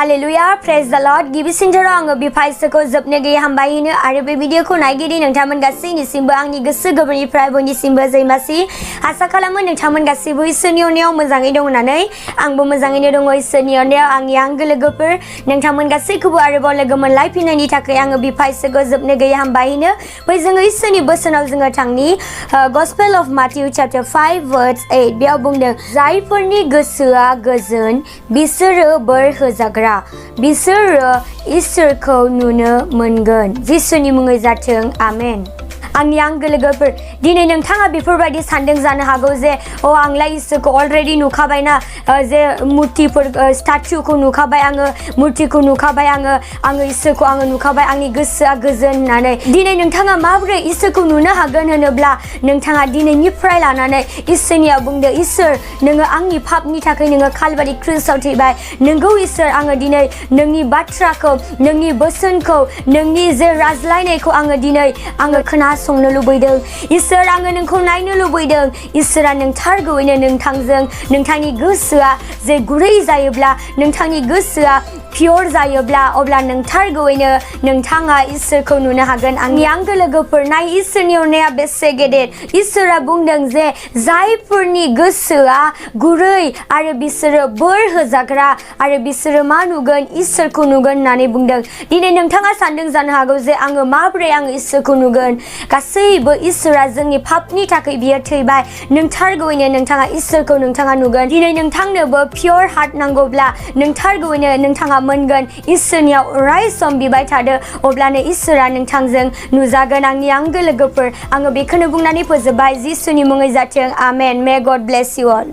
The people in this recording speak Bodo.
Hallelujah, praise the Lord. गिबिसिनथाराव आङो बिफाइसोखौ जोबनो गैयै हामबायहोनो आरो बे भिडिअखौ नायगिरि नोंथांमोन गासैनिसिमबो आंनि गोसो गोरबोनिफ्राय बयनिसिमबो जैमासि आसा खालामो नोंथांमोन गासैबो इसोरनि अननायाव मोजाङै दं होननानै आंबो मोजाङैनो दङ इसोरनि अननायाव आंनि आंगो लोगोफोर नोंथांमोन गासैखौबो आरोबाव लोगो मोनलायफिननायनि थाखाय आङो बिफाइसोखौ जोबनो गैयै हामबायहोनो फै जोङो इसोरनि बोसोनाव जोङो थांनि Gospel of Matthew chapter 5 verse 8 बेयाव बुंदों जायफोरनि गोसोआ गोजोन बिसोरो बोर होजाग्रा biswrw इसोरखौ नुनो मोनगोन जिसुनि मुङै जाथों आमेन आंनि आंगो लोगोफोर दिनै नोंथाङा बेफोरबायदि सानदों जानो हागौ जे आंलाय इसोरखौ अलरेडि नुखाबायना जे मुर्तिफोर स्टाचुखौ नुखाबाय आङो मुर्तिखौ नुखाबाय आङो इसोरखौ आङो नुखाबाय आंनि गोसोआ गोजोन होननानै दिनै नोंथाङा माबोरै इसोरखौ नुनो हागोन होनोब्ला नोंथाङा दिनैनिफ्राय लानानै इसोरनियाव बुंदो इसोर नोङो आंनि पापनि थाखाय नोङो कालभारि क्रुसाव थैबाय नोंगौ इसोर आङो दिनै नोंनि बाथ्राखौ नोंनि बोसोनखौ नोंनि जे रायज्लायनायखौ आङो दिनै खोनासंनो लुबैदों इसोर आङो नोंखौ नायनो लुबैदों इसोरा नोंथारगौयैनो नोंथांजों नोंथांनि गोसोआ जे गुरै जायोब्ला नोंथांनि गोसोआ पियर जायोब्ला अब्ला नोंथारगौयैनो नोंथाङा इसोरखौ नुनो हागोन आंनि आंगो लोगोफोर नाय इसोरनि अननाया बेसे गेदेर इसोरा बुंदों जे जायफोरनि गोसोआ गुरै आरो बिसोरो बोर होजाग्रा आरो बिसोरो मा नुगोन इसोरखौ नुगोन होननानै बुंदों दिनै नोंथाङा सानदों जानो हागौ जे आङो माबोरै आङो इसोरखौ नुगोन गासैबो इसोरा जोंनि पापनि थाखाय बियो थैबाय नोंथारगौयैनो नोंथाङा इसोरखौ नोंथाङा नुगोन दिनै नोंथांनोबो पियर हार्ट नांगौब्ला नोंथारगौयैनो नोंथाङा मोनगोन इसोरनियाव अराय सम बिबाय थादो अब्लानो इसोरा नोंथांजों नुजागोन आंनि आंगो लोगोफोर आङो बेखौनो बुंनानै फोजोबबाय जिसुनि मुङै जाथों आमेन मे गड ब्लेस इउ अल